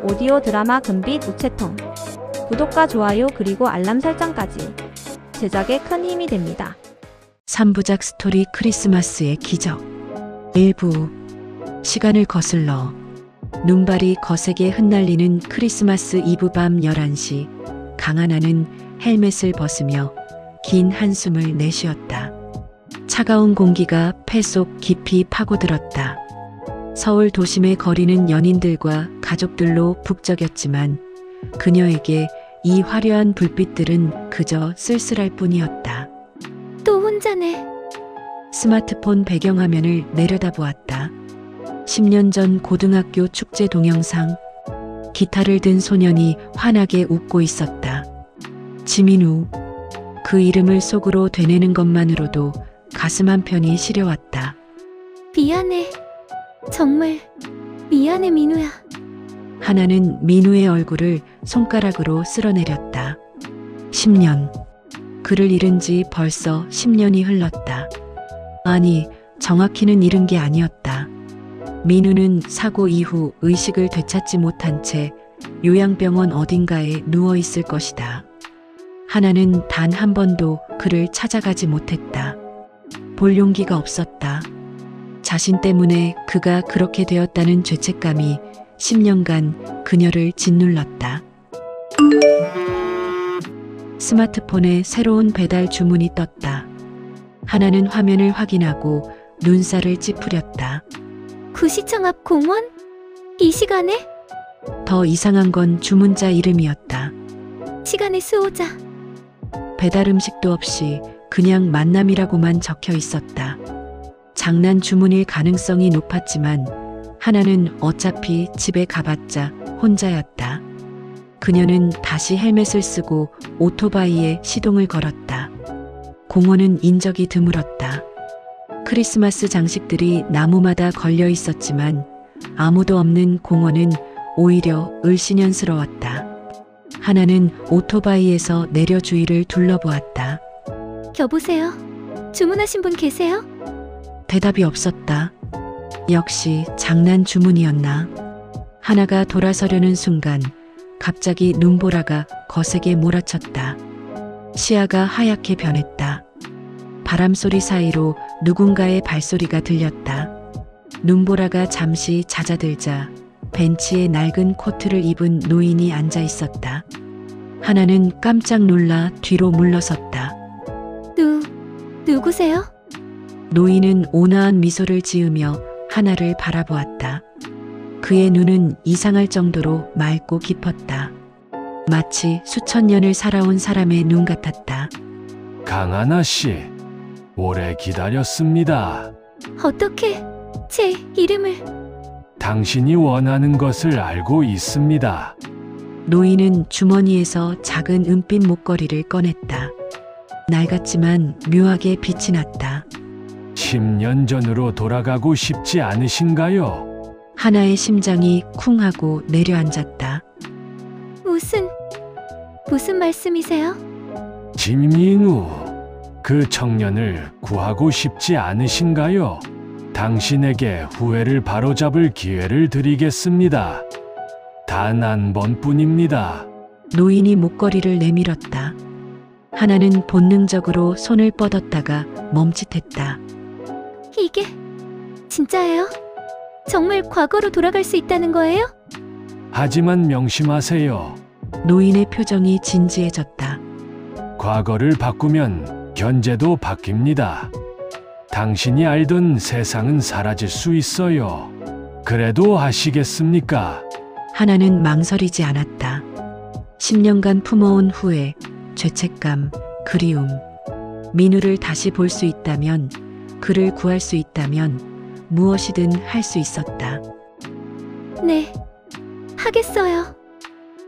오디오 드라마 금빛 우체통. 구독과 좋아요 그리고 알람 설정까지 제작에 큰 힘이 됩니다. 3부작 스토리 크리스마스의 기적. 일부. 시간을 거슬러 눈발이 거세게 흩날리는 크리스마스 이브 밤 11시, 강하나는 헬멧을 벗으며 긴 한숨을 내쉬었다. 차가운 공기가 폐 속 깊이 파고들었다. 서울 도심의 거리는 연인들과 가족들로 북적였지만 그녀에게 이 화려한 불빛들은 그저 쓸쓸할 뿐이었다. 또 혼자네. 스마트폰 배경화면을 내려다보았다. 10년 전 고등학교 축제 동영상. 기타를 든 소년이 환하게 웃고 있었다. 지민우. 그 이름을 속으로 되뇌는 것만으로도 가슴 한편이 시려왔다. 미안해. 정말 미안해, 민우야. 하나는 민우의 얼굴을 손가락으로 쓸어내렸다. 10년. 그를 잃은 지 벌써 10년이 흘렀다. 아니, 정확히는 잃은 게 아니었다. 민우는 사고 이후 의식을 되찾지 못한 채 요양병원 어딘가에 누워 있을 것이다. 하나는 단 한 번도 그를 찾아가지 못했다. 볼 용기가 없었다. 자신 때문에 그가 그렇게 되었다는 죄책감이 10년간 그녀를 짓눌렀다. 스마트폰에 새로운 배달 주문이 떴다. 하나는 화면을 확인하고 눈살을 찌푸렸다. 구시청 앞 공원? 이 시간에? 더 이상한 건 주문자 이름이었다. 시간의 수호자. 배달 음식도 없이 그냥 만남이라고만 적혀 있었다. 장난 주문일 가능성이 높았지만 하나는 어차피 집에 가봤자 혼자였다. 그녀는 다시 헬멧을 쓰고 오토바이에 시동을 걸었다. 공원은 인적이 드물었다. 크리스마스 장식들이 나무마다 걸려 있었지만 아무도 없는 공원은 오히려 을씨년스러웠다. 하나는 오토바이에서 내려 주위를 둘러보았다. 여보세요? 주문하신 분 계세요? 대답이 없었다. 역시 장난 주문이었나? 하나가 돌아서려는 순간 갑자기 눈보라가 거세게 몰아쳤다. 시야가 하얗게 변했다. 바람소리 사이로 누군가의 발소리가 들렸다. 눈보라가 잠시 잦아들자 벤치에 낡은 코트를 입은 노인이 앉아 있었다. 하나는 깜짝 놀라 뒤로 물러섰다. 누구세요? 노인은 온화한 미소를 지으며 하나를 바라보았다. 그의 눈은 이상할 정도로 맑고 깊었다. 마치 수천 년을 살아온 사람의 눈 같았다. 강하나 씨, 오래 기다렸습니다. 어떻게 제 이름을? 당신이 원하는 것을 알고 있습니다. 노인은 주머니에서 작은 은빛 목걸이를 꺼냈다. 낡았지만 묘하게 빛이 났다. 10년 전으로 돌아가고 싶지 않으신가요? 하나의 심장이 쿵 하고 내려앉았다. 무슨 말씀이세요? 지민우, 그 청년을 구하고 싶지 않으신가요? 당신에게 후회를 바로잡을 기회를 드리겠습니다. 단 한 번뿐입니다. 노인이 목걸이를 내밀었다. 하나는 본능적으로 손을 뻗었다가 멈칫했다. 이게 진짜예요? 정말 과거로 돌아갈 수 있다는 거예요? 하지만 명심하세요. 노인의 표정이 진지해졌다. 과거를 바꾸면 현재도 바뀝니다. 당신이 알던 세상은 사라질 수 있어요. 그래도 아시겠습니까? 하나는 망설이지 않았다. 10년간 품어온 후회, 죄책감, 그리움. 민우를 다시 볼 수 있다면, 그를 구할 수 있다면 무엇이든 할 수 있었다. 네, 하겠어요.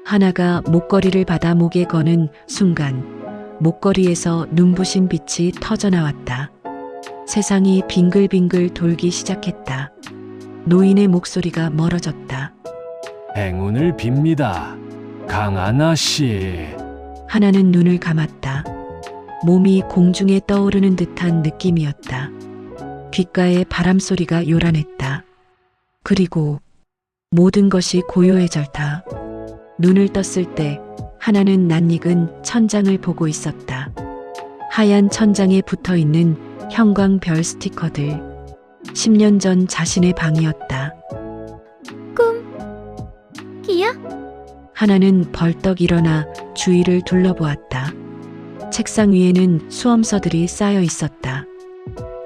하나가 목걸이를 받아 목에 거는 순간 목걸이에서 눈부신 빛이 터져나왔다. 세상이 빙글빙글 돌기 시작했다. 노인의 목소리가 멀어졌다. 행운을 빕니다. 강하나 씨. 하나는 눈을 감았다. 몸이 공중에 떠오르는 듯한 느낌이었다. 귓가에 바람소리가 요란했다. 그리고 모든 것이 고요해졌다. 눈을 떴을 때 하나는 낯익은 천장을 보고 있었다. 하얀 천장에 붙어 있는 형광별 스티커들. 10년 전 자신의 방이었다. 이야? 하나는 벌떡 일어나 주위를 둘러보았다. 책상 위에는 수험서들이 쌓여 있었다.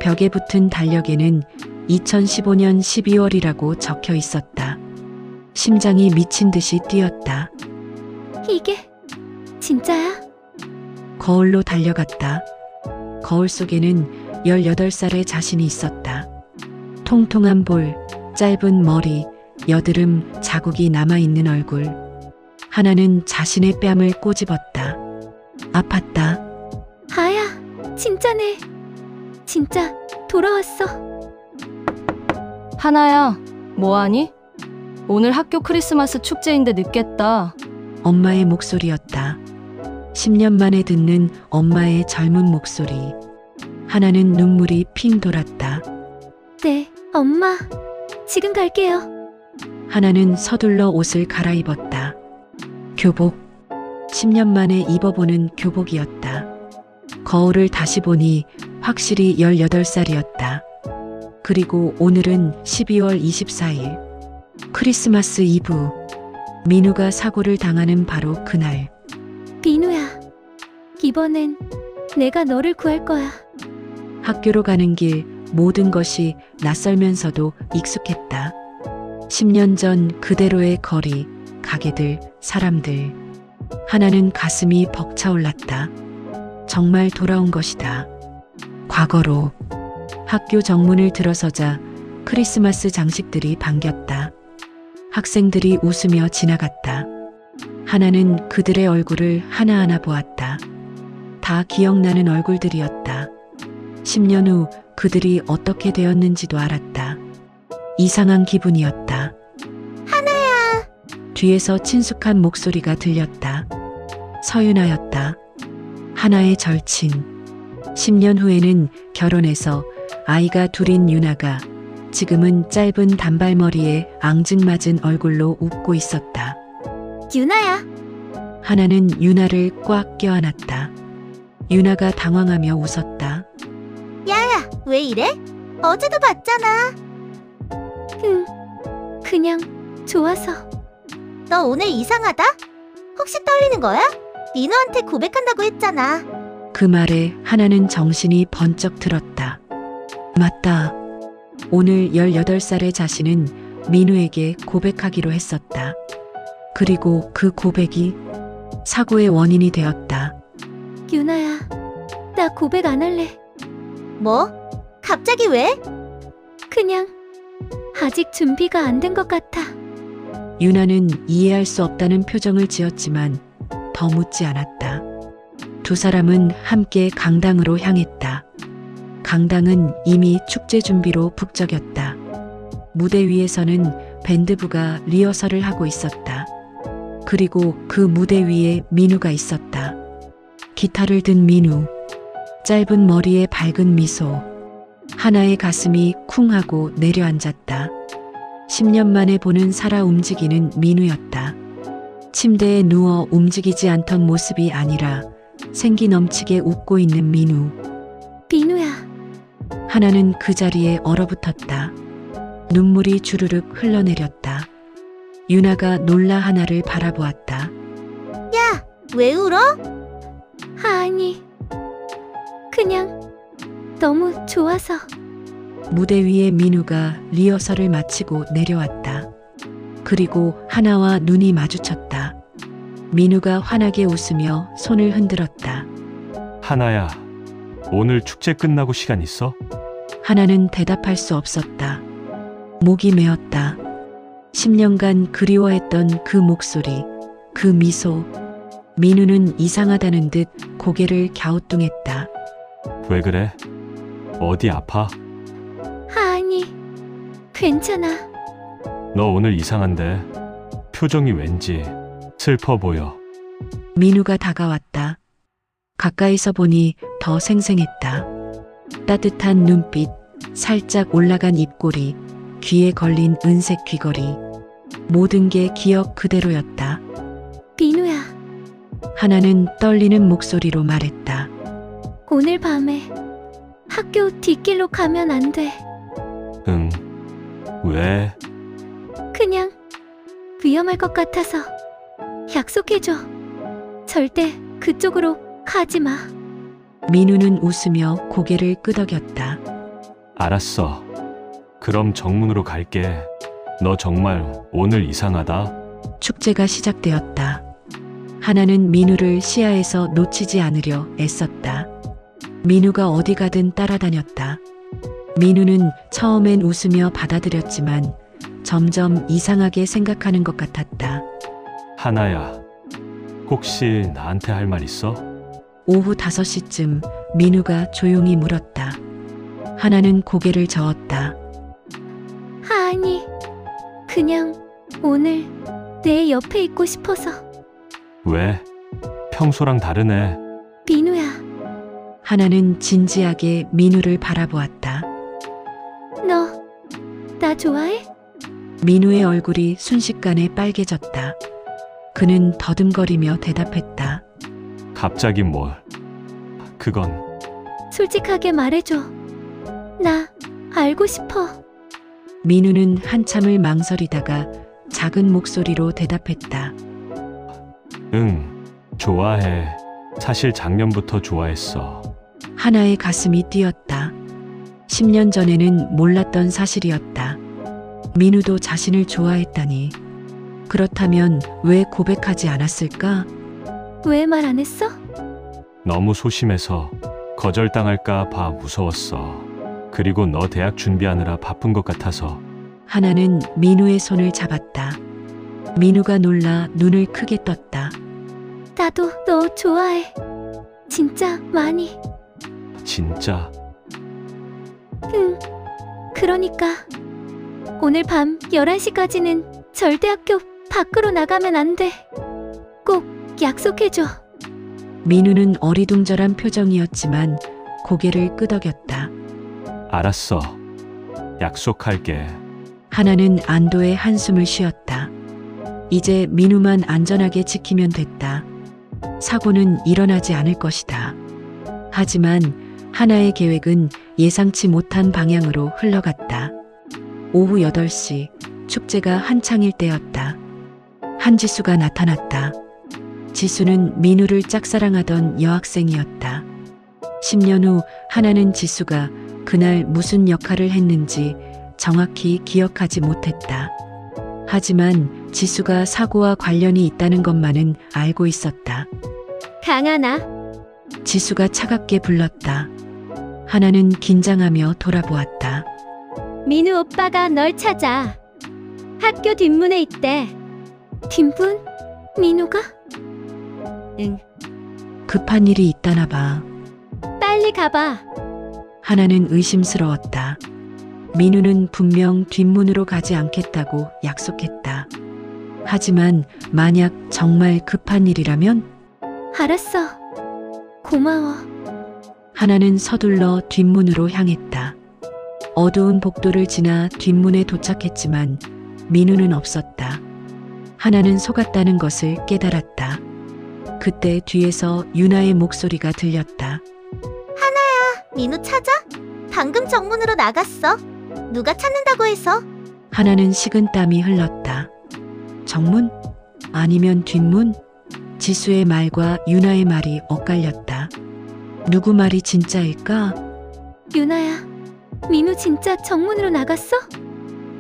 벽에 붙은 달력에는 2015년 12월이라고 적혀 있었다. 심장이 미친 듯이 뛰었다. 이게 진짜야? 거울로 달려갔다. 거울 속에는 18살의 자신이 있었다. 통통한 볼, 짧은 머리, 여드름 자국이 남아있는 얼굴. 하나는 자신의 뺨을 꼬집었다. 아팠다. 아야, 진짜네. 진짜 돌아왔어. 하나야, 뭐하니? 오늘 학교 크리스마스 축제인데 늦겠다. 엄마의 목소리였다. 10년 만에 듣는 엄마의 젊은 목소리. 하나는 눈물이 핑 돌았다. 네, 엄마. 지금 갈게요. 하나는 서둘러 옷을 갈아입었다. 교복. 10년 만에 입어보는 교복이었다. 거울을 다시 보니 확실히 18살이었다. 그리고 오늘은 12월 24일. 크리스마스 이브. 민우가 사고를 당하는 바로 그날. 민우야, 이번엔 내가 너를 구할 거야. 학교로 가는 길 모든 것이 낯설면서도 익숙했다. 10년 전 그대로의 거리, 가게들, 사람들. 하나는 가슴이 벅차올랐다. 정말 돌아온 것이다. 과거로. 학교 정문을 들어서자 크리스마스 장식들이 반겼다. 학생들이 웃으며 지나갔다. 하나는 그들의 얼굴을 하나하나 보았다. 다 기억나는 얼굴들이었다. 10년 후 그들이 어떻게 되었는지도 알았다. 이상한 기분이었다. 하나야! 뒤에서 친숙한 목소리가 들렸다. 서윤아였다. 하나의 절친. 10년 후에는 결혼해서 아이가 둘인 유나가 지금은 짧은 단발머리에 앙증맞은 얼굴로 웃고 있었다. 유나야. 하나는 유나를 꽉 껴안았다. 유나가 당황하며 웃었다. 야야, 왜 이래? 어제도 봤잖아. 그냥 좋아서. 너 오늘 이상하다? 혹시 떨리는 거야? 민우한테 고백한다고 했잖아. 그 말에 하나는 정신이 번쩍 들었다. 맞다. 오늘 18살의 자신은 민우에게 고백하기로 했었다. 그리고 그 고백이 사고의 원인이 되었다. 유나야, 나 고백 안 할래. 뭐? 갑자기 왜? 그냥 아직 준비가 안 된 것 같아. 유나는 이해할 수 없다는 표정을 지었지만 더 묻지 않았다. 두 사람은 함께 강당으로 향했다. 강당은 이미 축제 준비로 북적였다. 무대 위에서는 밴드부가 리허설을 하고 있었다. 그리고 그 무대 위에 민우가 있었다. 기타를 든 민우. 짧은 머리에 밝은 미소. 하나의 가슴이 쿵 하고 내려앉았다. 10년 만에 보는 살아 움직이는 민우였다. 침대에 누워 움직이지 않던 모습이 아니라 생기 넘치게 웃고 있는 민우. 민우야. 하나는 그 자리에 얼어붙었다. 눈물이 주르륵 흘러내렸다. 유나가 놀라 하나를 바라보았다. 야, 왜 울어? 아니, 그냥 너무 좋아서. 무대 위에 민우가 리허설을 마치고 내려왔다. 그리고 하나와 눈이 마주쳤다. 민우가 환하게 웃으며 손을 흔들었다. 하나야, 오늘 축제 끝나고 시간 있어? 하나는 대답할 수 없었다. 목이 메었다. 10년간 그리워했던 그 목소리, 그 미소. 민우는 이상하다는 듯 고개를 갸우뚱했다. 왜 그래? 어디 아파? 아니, 괜찮아. 너 오늘 이상한데 표정이 왠지 슬퍼 보여. 민우가 다가왔다. 가까이서 보니 더 생생했다. 따뜻한 눈빛, 살짝 올라간 입꼬리, 귀에 걸린 은색 귀걸이. 모든 게 기억 그대로였다. 민우야, 하나는 떨리는 목소리로 말했다. 오늘 밤에 학교 뒷길로 가면 안 돼. 응. 왜? 그냥 위험할 것 같아서. 약속해줘. 절대 그쪽으로 가지 마. 민우는 웃으며 고개를 끄덕였다. 알았어. 그럼 정문으로 갈게. 너 정말 오늘 이상하다. 축제가 시작되었다. 하나는 민우를 시야에서 놓치지 않으려 애썼다. 민우가 어디 가든 따라다녔다. 민우는 처음엔 웃으며 받아들였지만 점점 이상하게 생각하는 것 같았다. 하나야, 혹시 나한테 할 말 있어? 오후 5시쯤 민우가 조용히 물었다. 하나는 고개를 저었다. 아니, 그냥 오늘 내 옆에 있고 싶어서. 왜? 평소랑 다르네. 민우야, 하나는 진지하게 민우를 바라보았다. 너 나 좋아해? 민우의 얼굴이 순식간에 빨개졌다. 그는 더듬거리며 대답했다. 갑자기 뭘? 그건 솔직하게 말해줘. 나 알고 싶어. 민우는 한참을 망설이다가 작은 목소리로 대답했다. 응, 좋아해. 사실 작년부터 좋아했어. 하나의 가슴이 뛰었다. 10년 전에는 몰랐던 사실이었다. 민우도 자신을 좋아했다니. 그렇다면 왜 고백하지 않았을까? 왜 말 안 했어? 너무 소심해서 거절당할까 봐 무서웠어. 그리고 너 대학 준비하느라 바쁜 것 같아서. 하나는 민우의 손을 잡았다. 민우가 놀라 눈을 크게 떴다. 나도 너 좋아해. 진짜 많이. 진짜? 응. 그러니까 오늘 밤 11시까지는 절대 학교 밖으로 나가면 안 돼. 꼭 약속해줘. 민우는 어리둥절한 표정이었지만 고개를 끄덕였다. 알았어. 약속할게. 하나는 안도의 한숨을 쉬었다. 이제 민우만 안전하게 지키면 됐다. 사고는 일어나지 않을 것이다. 하지만 하나의 계획은 예상치 못한 방향으로 흘러갔다. 오후 8시, 축제가 한창일 때였다. 한지수가 나타났다. 지수는 민우를 짝사랑하던 여학생이었다. 10년 후 하나는 지수가 그날 무슨 역할을 했는지 정확히 기억하지 못했다. 하지만 지수가 사고와 관련이 있다는 것만은 알고 있었다. 강하나, 지수가 차갑게 불렀다. 하나는 긴장하며 돌아보았다. 민우 오빠가 널 찾아. 학교 뒷문에 있대. 뒷문? 민우가? 응. 급한 일이 있다나 봐. 빨리 가봐. 하나는 의심스러웠다. 민우는 분명 뒷문으로 가지 않겠다고 약속했다. 하지만 만약 정말 급한 일이라면? 알았어. 고마워. 하나는 서둘러 뒷문으로 향했다. 어두운 복도를 지나 뒷문에 도착했지만 민우는 없었다. 하나는 속았다는 것을 깨달았다. 그때 뒤에서 유나의 목소리가 들렸다. 민우 찾아? 방금 정문으로 나갔어. 누가 찾는다고 해서? 하나는 식은땀이 흘렀다. 정문? 아니면 뒷문? 지수의 말과 유나의 말이 엇갈렸다. 누구 말이 진짜일까? 유나야, 민우 진짜 정문으로 나갔어?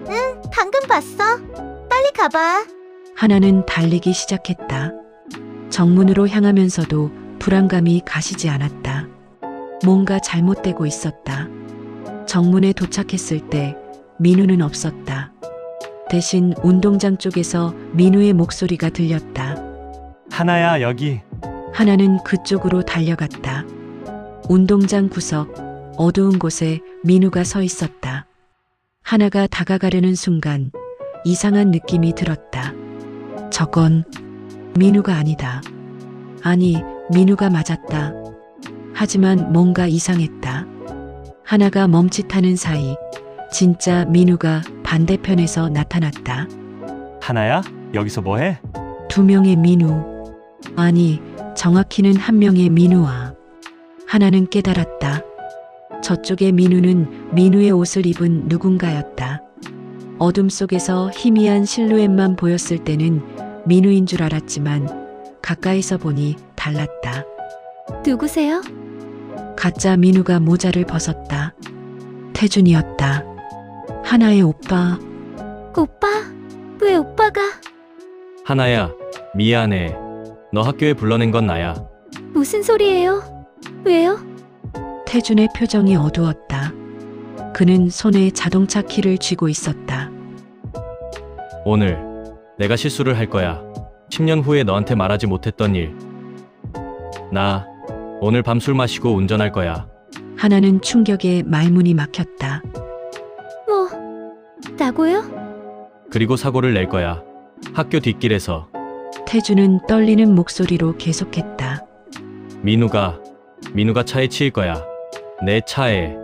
응, 방금 봤어. 빨리 가봐. 하나는 달리기 시작했다. 정문으로 향하면서도 불안감이 가시지 않았다. 뭔가 잘못되고 있었다. 정문에 도착했을 때 민우는 없었다. 대신 운동장 쪽에서 민우의 목소리가 들렸다. 하나야, 여기. 하나는 그쪽으로 달려갔다. 운동장 구석, 어두운 곳에 민우가 서 있었다. 하나가 다가가려는 순간 이상한 느낌이 들었다. 저건 민우가 아니다. 아니, 민우가 맞았다. 하지만 뭔가 이상했다. 하나가 멈칫하는 사이 진짜 민우가 반대편에서 나타났다. 하나야? 여기서 뭐해? 두 명의 민우. 아니, 정확히는 한 명의 민우와 하나는 깨달았다. 저쪽의 민우는 민우의 옷을 입은 누군가였다. 어둠 속에서 희미한 실루엣만 보였을 때는 민우인 줄 알았지만 가까이서 보니 달랐다. 누구세요? 가짜 민우가 모자를 벗었다. 태준이었다. 하나의 오빠. 오빠? 왜 오빠가? 하나야, 미안해. 너 학교에 불러낸 건 나야. 무슨 소리예요? 왜요? 태준의 표정이 어두웠다. 그는 손에 자동차 키를 쥐고 있었다. 오늘 내가 실수를 할 거야. 10년 후에 너한테 말하지 못했던 일. 나 오늘 밤 술 마시고 운전할 거야. 하나는 충격에 말문이 막혔다. 뭐, 나고요? 그리고 사고를 낼 거야. 학교 뒷길에서. 태준은 떨리는 목소리로 계속했다. 민우가 차에 치일 거야. 내 차에.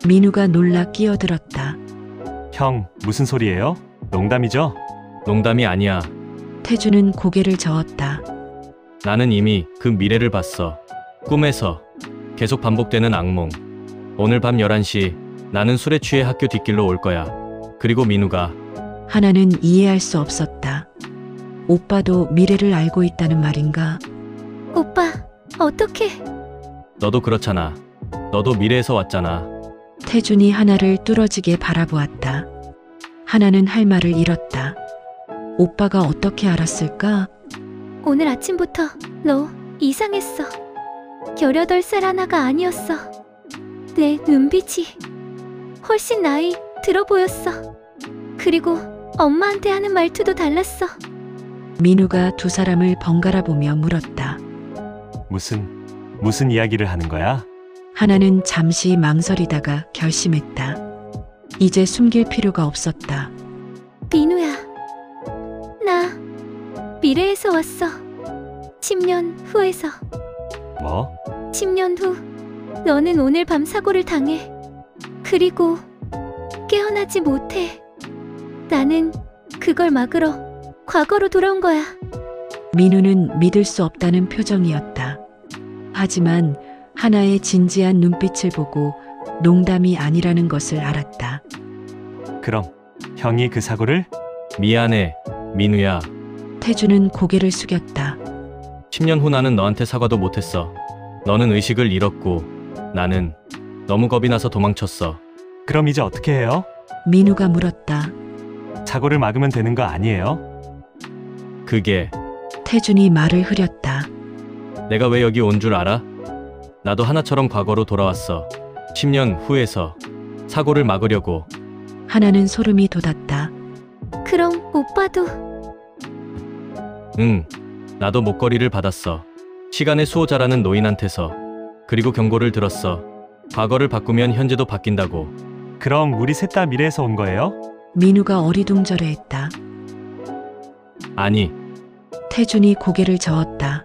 민우가 놀라 끼어들었다. 형, 무슨 소리예요? 농담이죠? 농담이 아니야. 태준은 고개를 저었다. 나는 이미 그 미래를 봤어. 꿈에서. 계속 반복되는 악몽. 오늘 밤 11시 나는 술에 취해 학교 뒷길로 올 거야. 그리고 민우가. 하나는 이해할 수 없었다. 오빠도 미래를 알고 있다는 말인가? 오빠, 어떻게? 너도 그렇잖아. 너도 미래에서 왔잖아. 태준이 하나를 뚫어지게 바라보았다. 하나는 할 말을 잃었다. 오빠가 어떻게 알았을까? 오늘 아침부터 너 이상했어. 18살 하나가 아니었어. 내 눈빛이 훨씬 나이 들어 보였어. 그리고 엄마한테 하는 말투도 달랐어. 민우가 두 사람을 번갈아 보며 물었다. 무슨 이야기를 하는 거야? 하나는 잠시 망설이다가 결심했다. 이제 숨길 필요가 없었다. 민우야, 나 미래에서 왔어. 10년 후에서. 뭐? 10년 후 너는 오늘 밤 사고를 당해. 그리고 깨어나지 못해. 나는 그걸 막으러 과거로 돌아온 거야. 민우는 믿을 수 없다는 표정이었다. 하지만 하나의 진지한 눈빛을 보고 농담이 아니라는 것을 알았다. 그럼 형이 그 사고를? 미안해, 민우야. 태준은 고개를 숙였다. 10년 후 나는 너한테 사과도 못했어. 너는 의식을 잃었고 나는 너무 겁이 나서 도망쳤어. 그럼 이제 어떻게 해요? 민우가 물었다. 사고를 막으면 되는 거 아니에요? 그게 태준이 말을 흐렸다. 내가 왜 여기 온 줄 알아? 나도 하나처럼 과거로 돌아왔어. 10년 후에서 사고를 막으려고. 하나는 소름이 돋았다. 그럼 오빠도. 응, 나도 목걸이를 받았어. 시간의 수호자라는 노인한테서. 그리고 경고를 들었어. 과거를 바꾸면 현재도 바뀐다고. 그럼 우리 셋 다 미래에서 온 거예요? 민우가 어리둥절해했다. 아니, 태준이 고개를 저었다.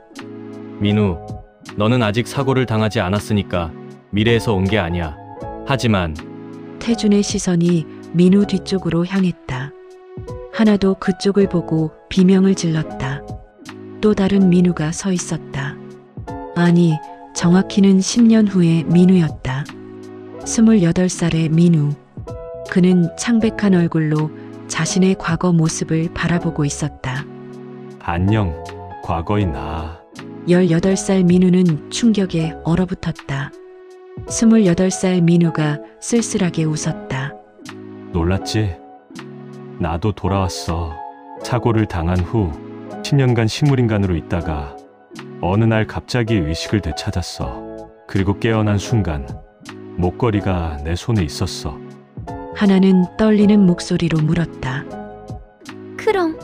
민우, 너는 아직 사고를 당하지 않았으니까 미래에서 온 게 아니야. 하지만 태준의 시선이 민우 뒤쪽으로 향했다. 하나도 그쪽을 보고 비명을 질렀다. 또 다른 민우가 서 있었다. 아니, 정확히는 10년 후의 민우였다. 28살의 민우. 그는 창백한 얼굴로 자신의 과거 모습을 바라보고 있었다. 안녕, 과거의 나. 18살 민우는 충격에 얼어붙었다. 28살 민우가 쓸쓸하게 웃었다. 놀랐지? 나도 돌아왔어. 사고를 당한 후 10년간 식물인간으로 있다가 어느 날 갑자기 의식을 되찾았어. 그리고 깨어난 순간 목걸이가 내 손에 있었어. 하나는 떨리는 목소리로 물었다. 그럼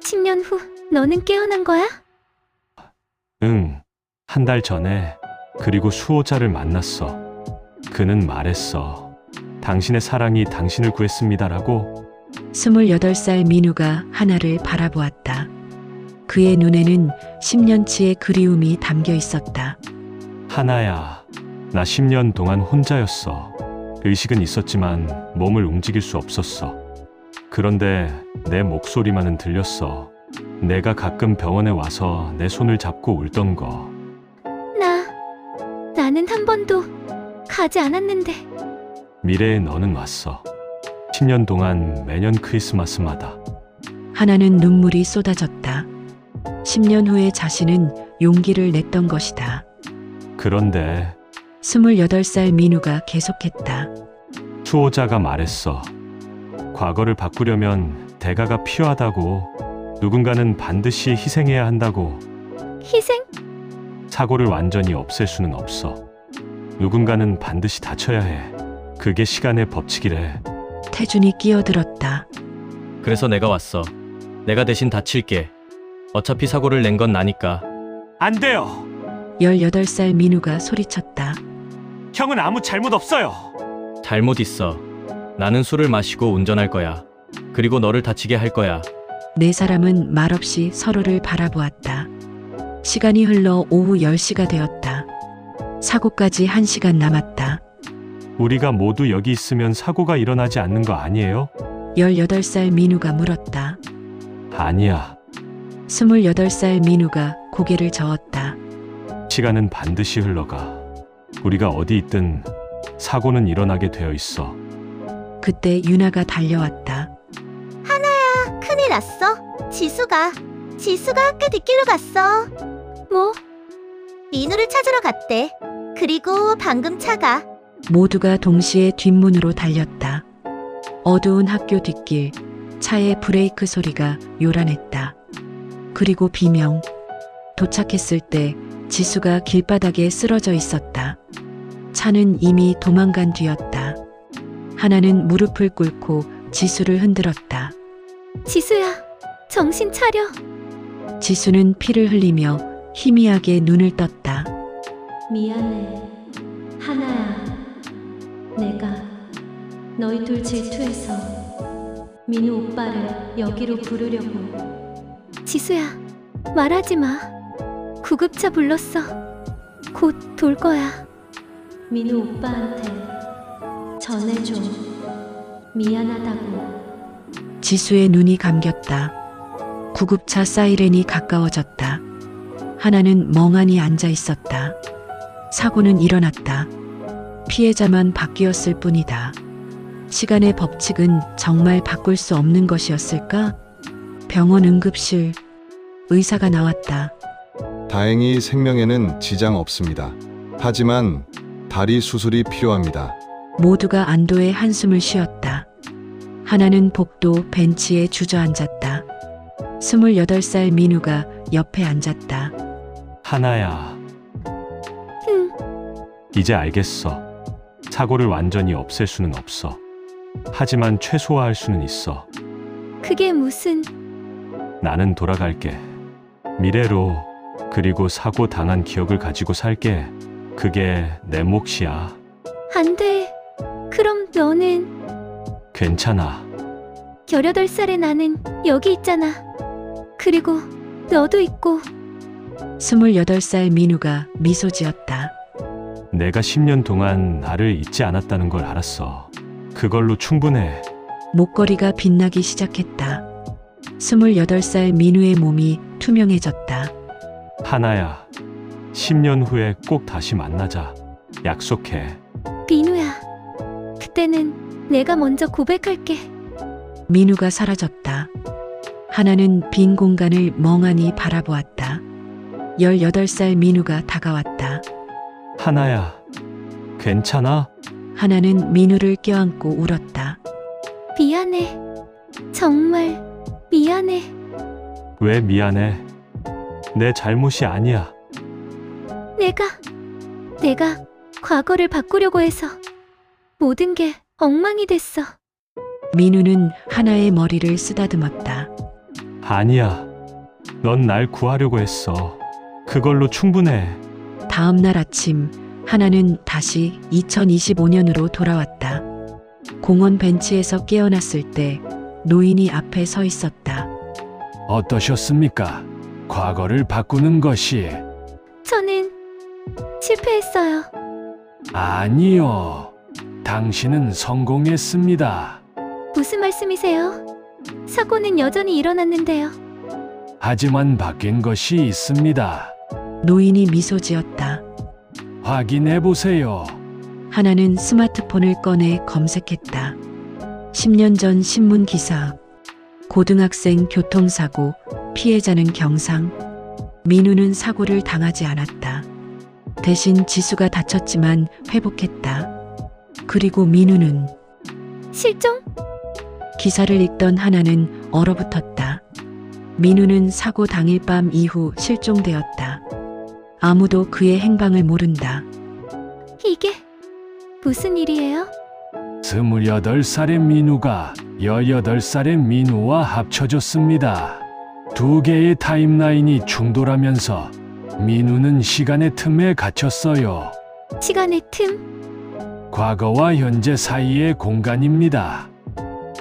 10년 후 너는 깨어난 거야? 응, 한 달 전에. 그리고 수호자를 만났어. 그는 말했어. 당신의 사랑이 당신을 구했습니다라고. 28살 민우가 하나를 바라보았다. 그의 눈에는 10년치의 그리움이 담겨 있었다. 하나야, 나 10년 동안 혼자였어. 의식은 있었지만 몸을 움직일 수 없었어. 그런데 내 목소리만은 들렸어. 내가 가끔 병원에 와서 내 손을 잡고 울던 거. 나는 한 번도 가지 않았는데. 미래의 너는 왔어. 10년 동안 매년 크리스마스마다. 하나는 눈물이 쏟아졌다. 10년 후에 자신은 용기를 냈던 것이다. 그런데 28살 민우가 계속했다. 수호자가 말했어. 과거를 바꾸려면 대가가 필요하다고. 누군가는 반드시 희생해야 한다고. 희생? 사고를 완전히 없앨 수는 없어. 누군가는 반드시 다쳐야 해. 그게 시간의 법칙이래. 태준이 끼어들었다. 그래서 내가 왔어. 내가 대신 다칠게. 어차피 사고를 낸 건 나니까. 안 돼요. 18살 민우가 소리쳤다. 형은 아무 잘못 없어요. 잘못 있어. 나는 술을 마시고 운전할 거야. 그리고 너를 다치게 할 거야. 네 사람은 말없이 서로를 바라보았다. 시간이 흘러 오후 10시가 되었다. 사고까지 1시간 남았다. 우리가 모두 여기 있으면 사고가 일어나지 않는 거 아니에요? 18살 민우가 물었다. 아니야. 28살 민우가 고개를 저었다. 시간은 반드시 흘러가. 우리가 어디 있든 사고는 일어나게 되어 있어. 그때 유나가 달려왔다. 큰일 났어. 지수가 학교 뒷길로 갔어. 뭐? 민우를 찾으러 갔대. 그리고 방금 차가. 모두가 동시에 뒷문으로 달렸다. 어두운 학교 뒷길, 차의 브레이크 소리가 요란했다. 그리고 비명. 도착했을 때 지수가 길바닥에 쓰러져 있었다. 차는 이미 도망간 뒤였다. 하나는 무릎을 꿇고 지수를 흔들었다. 지수야, 정신 차려. 지수는 피를 흘리며 희미하게 눈을 떴다. 미안해, 하나야. 내가 너희 둘 질투해서 민우 오빠를 여기로 부르려고. 지수야, 말하지 마. 구급차 불렀어. 곧 돌 거야. 민우 오빠한테 전해줘. 미안하다고. 지수의 눈이 감겼다. 구급차 사이렌이 가까워졌다. 하나는 멍하니 앉아 있었다. 사고는 일어났다. 피해자만 바뀌었을 뿐이다. 시간의 법칙은 정말 바꿀 수 없는 것이었을까? 병원 응급실. 의사가 나왔다. 다행히 생명에는 지장 없습니다. 하지만 다리 수술이 필요합니다. 모두가 안도의 한숨을 쉬었다. 하나는 복도 벤치에 주저앉았다. 28살 민우가 옆에 앉았다. 하나야. 응. 이제 알겠어. 사고를 완전히 없앨 수는 없어. 하지만 최소화할 수는 있어. 그게 무슨... 나는 돌아갈게. 미래로. 그리고 사고 당한 기억을 가지고 살게. 그게 내 몫이야. 안 돼. 그럼 너는... 괜찮아. 18살의 나는 여기 있잖아. 그리고 너도 있고. 28살 민우가 미소 지었다. 내가 10년 동안 나를 잊지 않았다는 걸 알았어. 그걸로 충분해. 목걸이가 빛나기 시작했다. 28살 민우의 몸이 투명해졌다. 하나야. 10년 후에 꼭 다시 만나자. 약속해. 민우야. 그때는 내가 먼저 고백할게. 민우가 사라졌다. 하나는 빈 공간을 멍하니 바라보았다. 18살 민우가 다가왔다. 하나야. 괜찮아? 하나는 민우를 껴안고 울었다. 미안해. 정말 미안해. 왜 미안해? 내 잘못이 아니야. 내가 과거를 바꾸려고 해서 모든 게 엉망이 됐어. 민우는 하나의 머리를 쓰다듬었다. 아니야. 넌 날 구하려고 했어. 그걸로 충분해. 다음 날 아침 하나는 다시 2025년으로 돌아왔다. 공원 벤치에서 깨어났을 때 노인이 앞에 서 있었다. 어떠셨습니까? 과거를 바꾸는 것이. 저는 실패했어요. 아니요. 당신은 성공했습니다. 무슨 말씀이세요? 사고는 여전히 일어났는데요. 하지만 바뀐 것이 있습니다. 노인이 미소 지었다. 확인해 보세요. 하나는 스마트폰을 꺼내 검색했다. 10년 전 신문 기사. 고등학생 교통사고, 피해자는 경상. 민우는 사고를 당하지 않았다. 대신 지수가 다쳤지만 회복했다. 그리고 민우는 실종? 기사를 읽던 하나는 얼어붙었다. 민우는 사고 당일 밤 이후 실종되었다. 아무도 그의 행방을 모른다. 이게 무슨 일이에요? 28살의 민우가 18살의 민우와 합쳐졌습니다. 두 개의 타임라인이 충돌하면서 민우는 시간의 틈에 갇혔어요. 시간의 틈? 과거와 현재 사이의 공간입니다.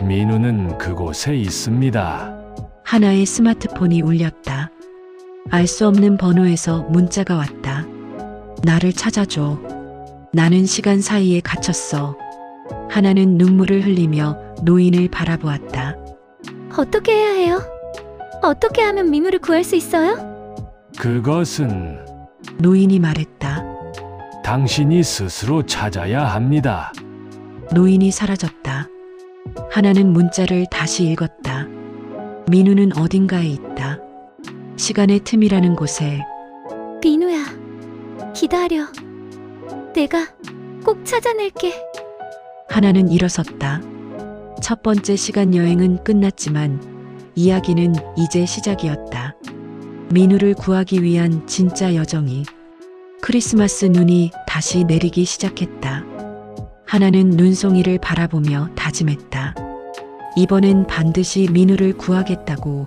민우는 그곳에 있습니다. 하나의 스마트폰이 울렸다. 알 수 없는 번호에서 문자가 왔다. 나를 찾아줘. 나는 시간 사이에 갇혔어. 하나는 눈물을 흘리며 노인을 바라보았다. 어떻게 해야 해요? 어떻게 하면 민우를 구할 수 있어요? 그것은 노인이 말했다. 당신이 스스로 찾아야 합니다. 노인이 사라졌다. 하나는 문자를 다시 읽었다. 민우는 어딘가에 있다. 시간의 틈이라는 곳에. 민우야, 기다려. 내가 꼭 찾아낼게. 하나는 일어섰다. 첫 번째 시간 여행은 끝났지만 이야기는 이제 시작이었다. 민우를 구하기 위한 진짜 여정이. 크리스마스 눈이 다시 내리기 시작했다. 하나는 눈송이를 바라보며 다짐했다. 이번엔 반드시 민우를 구하겠다고.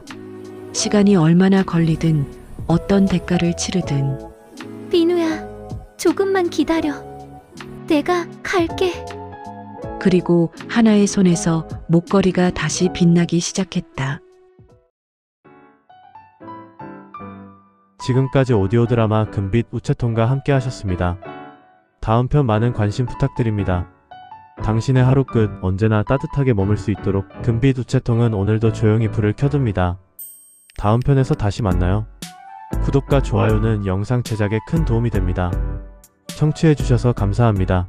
시간이 얼마나 걸리든 어떤 대가를 치르든. 민우야, 조금만 기다려. 내가 갈게. 그리고 하나의 손에서 목걸이가 다시 빛나기 시작했다. 지금까지 오디오 드라마 금빛 우체통과 함께 하셨습니다. 다음 편 많은 관심 부탁드립니다. 당신의 하루 끝 언제나 따뜻하게 머물 수 있도록 금빛 우체통은 오늘도 조용히 불을 켜둡니다. 다음 편에서 다시 만나요. 구독과 좋아요는 영상 제작에 큰 도움이 됩니다. 청취해주셔서 감사합니다.